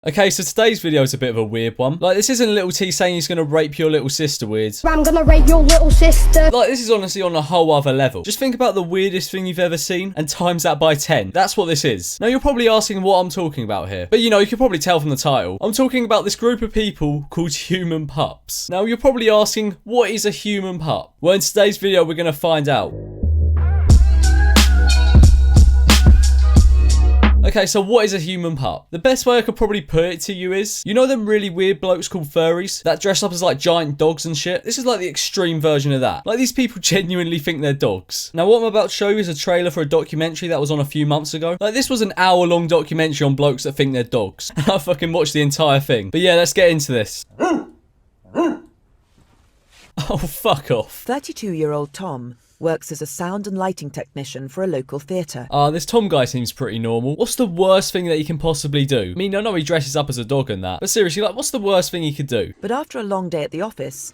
Okay, so today's video is a bit of a weird one. Like, this isn't Little T saying he's gonna rape your little sister weird. I'm gonna rape your little sister. Like, this is honestly on a whole other level. Just think about the weirdest thing you've ever seen and times that by 10. That's what this is. Now, you're probably asking what I'm talking about here. But you know, you can probably tell from the title. I'm talking about this group of people called human pups. Now, you're probably asking, what is a human pup? Well, in today's video, we're gonna find out. Okay, so what is a human pup? The best way I could probably put it to you is, you know them really weird blokes called furries that dress up as like giant dogs and shit? This is like the extreme version of that. Like, these people genuinely think they're dogs. Now, what I'm about to show you is a trailer for a documentary that was on a few months ago. Like, this was an hour-long documentary on blokes that think they're dogs. And I fucking watched the entire thing. But yeah, let's get into this. Oh, fuck off. 32-year-old Tom works as a sound and lighting technician for a local theatre. This Tom guy seems pretty normal. What's the worst thing that he can possibly do? I mean, I know he dresses up as a dog and that, but seriously, like, what's the worst thing he could do? But after a long day at the office,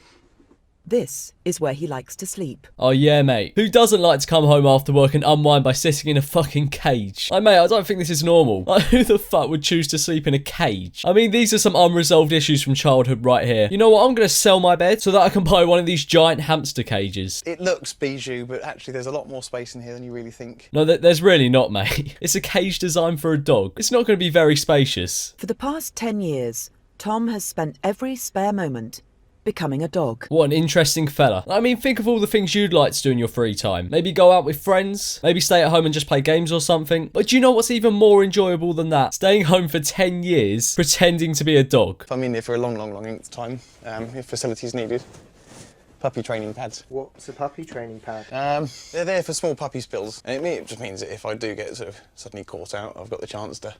this is where he likes to sleep. Oh yeah, mate. Who doesn't like to come home after work and unwind by sitting in a fucking cage? Like, mate, I don't think this is normal. Like, who the fuck would choose to sleep in a cage? I mean, these are some unresolved issues from childhood right here. You know what? I'm gonna sell my bed so that I can buy one of these giant hamster cages. It looks bijou, but actually there's a lot more space in here than you really think. No, there's really not, mate. It's a cage designed for a dog. It's not gonna be very spacious. For the past 10 years, Tom has spent every spare moment becoming a dog. What an interesting fella. I mean, think of all the things you'd like to do in your free time. Maybe go out with friends, maybe stay at home and just play games or something. But do you know what's even more enjoyable than that? Staying home for 10 years, pretending to be a dog. I'm in here for a long length of time, if facilities needed. Puppy training pads. What's a puppy training pad? They're there for small puppy spills. And it just means that if I do get sort of suddenly caught out, I've got the chance to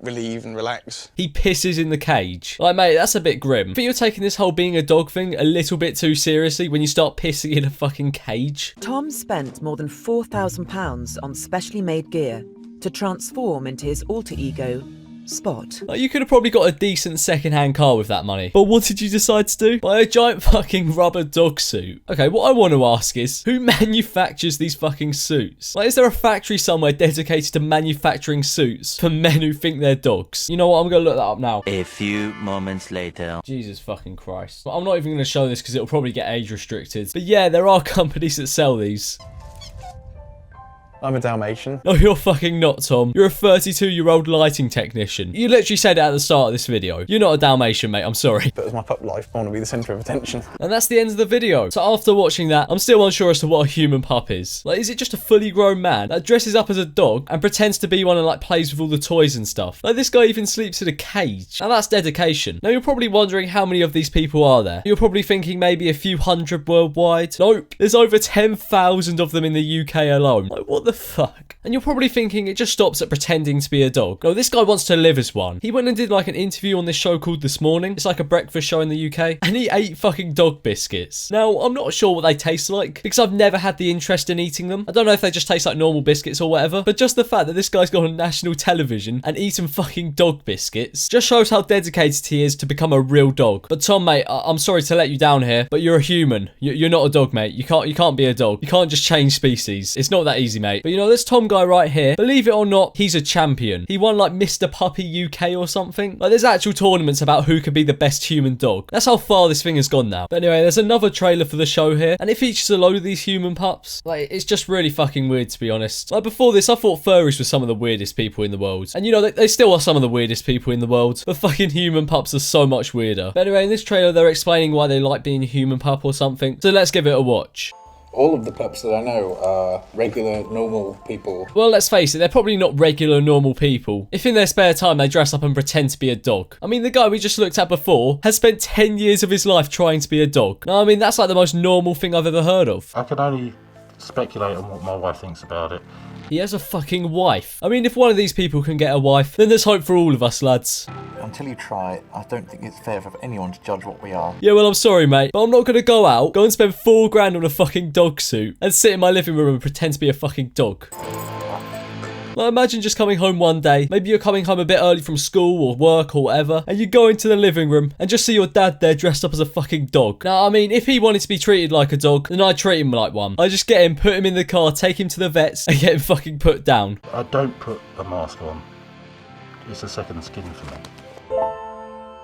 relieve and relax. He pisses in the cage. Like, mate, that's a bit grim. I think you're taking this whole being a dog thing a little bit too seriously when you start pissing in a fucking cage. Tom spent more than £4,000 on specially made gear to transform into his alter ego, Spot. Like, you could have probably got a decent second-hand car with that money. But what did you decide to do? Buy a giant fucking rubber dog suit. Okay, what I want to ask is, who manufactures these fucking suits? Like, is there a factory somewhere dedicated to manufacturing suits for men who think they're dogs? You know what? I'm going to look that up now. A few moments later. Jesus fucking Christ. I'm not even going to show this because it'll probably get age restricted. But yeah, there are companies that sell these. I'm a Dalmatian. No, you're fucking not, Tom. You're a 32-year-old lighting technician. You literally said it at the start of this video. You're not a Dalmatian, mate. I'm sorry. But as my pup life, I want to be the centre of attention. And that's the end of the video. So after watching that, I'm still unsure as to what a human pup is. Like, is it just a fully grown man that dresses up as a dog and pretends to be one and, like, plays with all the toys and stuff? Like, this guy even sleeps in a cage. Now, that's dedication. Now, you're probably wondering how many of these people are there. You're probably thinking maybe a few hundred worldwide. Nope. There's over 10,000 of them in the UK alone. Like, what the fuck? And you're probably thinking it just stops at pretending to be a dog. No, this guy wants to live as one. He went and did like an interview on this show called This Morning. It's like a breakfast show in the UK. And he ate fucking dog biscuits. Now, I'm not sure what they taste like because I've never had the interest in eating them. I don't know if they just taste like normal biscuits or whatever. But just the fact that this guy's gone on national television and eaten fucking dog biscuits just shows how dedicated he is to become a real dog. But Tom, mate, I'm sorry to let you down here, but you're a human. You're not a dog, mate. You can't be a dog. You can't just change species. It's not that easy, mate. But you know, this Tom guy right here, believe it or not, he's a champion. He won like Mr. Puppy UK or something. Like, there's actual tournaments about who could be the best human dog. That's how far this thing has gone now. But anyway, there's another trailer for the show here, and it features a load of these human pups. Like, it's just really fucking weird, to be honest. Like, before this, I thought furries were some of the weirdest people in the world. And you know, they still are some of the weirdest people in the world. But fucking human pups are so much weirder. But anyway, in this trailer, they're explaining why they like being a human pup or something. So let's give it a watch. All of the pups that I know are regular, normal people. Well, let's face it, they're probably not regular, normal people. If in their spare time they dress up and pretend to be a dog. I mean, the guy we just looked at before has spent 10 years of his life trying to be a dog. Now, I mean, that's like the most normal thing I've ever heard of. I can only speculate on what my wife thinks about it. He has a fucking wife. I mean, if one of these people can get a wife, then there's hope for all of us, lads. Until you try, I don't think it's fair for anyone to judge what we are. Yeah, well, I'm sorry, mate, but I'm not gonna go and spend £4 on a fucking dog suit and sit in my living room and pretend to be a fucking dog. Like, imagine just coming home one day, maybe you're coming home a bit early from school or work or whatever, and you go into the living room and just see your dad there dressed up as a fucking dog. Now, I mean, if he wanted to be treated like a dog, then I'd treat him like one. I'd just get him, put him in the car, take him to the vets, and get him fucking put down. I don't put a mask on. it's a second skin for me.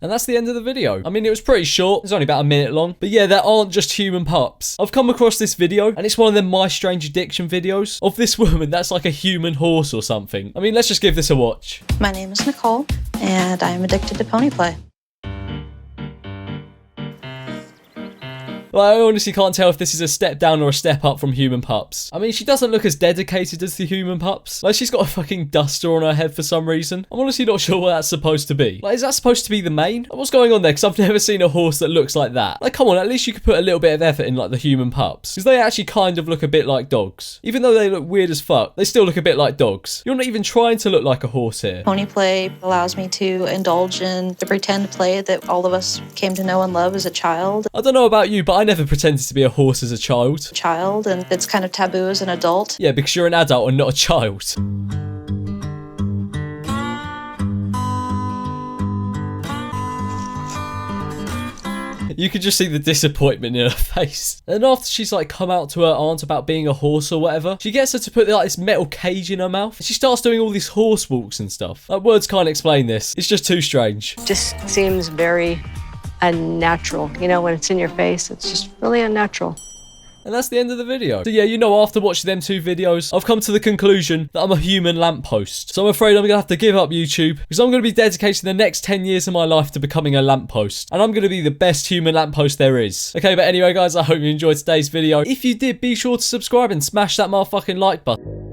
And that's the end of the video. I mean, it was pretty short. It's only about a minute long. But yeah, there aren't just human pups. I've come across this video, and it's one of them My Strange Addiction videos of this woman that's like a human horse or something. I mean, let's just give this a watch. My name is Nicole, and I'm addicted to pony play. Well, I honestly can't tell if this is a step down or a step up from human pups. I mean, she doesn't look as dedicated as the human pups. Like, she's got a fucking duster on her head for some reason. I'm honestly not sure what that's supposed to be. Like, is that supposed to be the mane? Like, what's going on there? Because I've never seen a horse that looks like that. Like, come on, at least you could put a little bit of effort in, like, the human pups. Because they actually kind of look a bit like dogs. Even though they look weird as fuck, they still look a bit like dogs. You're not even trying to look like a horse here. Pony play allows me to indulge in the pretend play that all of us came to know and love as a child. I don't know about you, but I never pretended to be a horse as a child. And it's kind of taboo as an adult. Yeah, because you're an adult and not a child. You could just see the disappointment in her face. And after she's like come out to her aunt about being a horse or whatever, she gets her to put like this metal cage in her mouth. And she starts doing all these horse walks and stuff. Like, words can't explain this. It's just too strange. Just seems very unnatural. You know, when it's in your face, it's just really unnatural. And that's the end of the video. So yeah, you know, after watching them two videos, I've come to the conclusion that I'm a human lamppost. So I'm afraid I'm gonna have to give up YouTube, because I'm gonna be dedicating the next 10 years of my life to becoming a lamppost. And I'm gonna be the best human lamppost there is. Okay, but anyway guys, I hope you enjoyed today's video. If you did, be sure to subscribe and smash that motherfucking like button.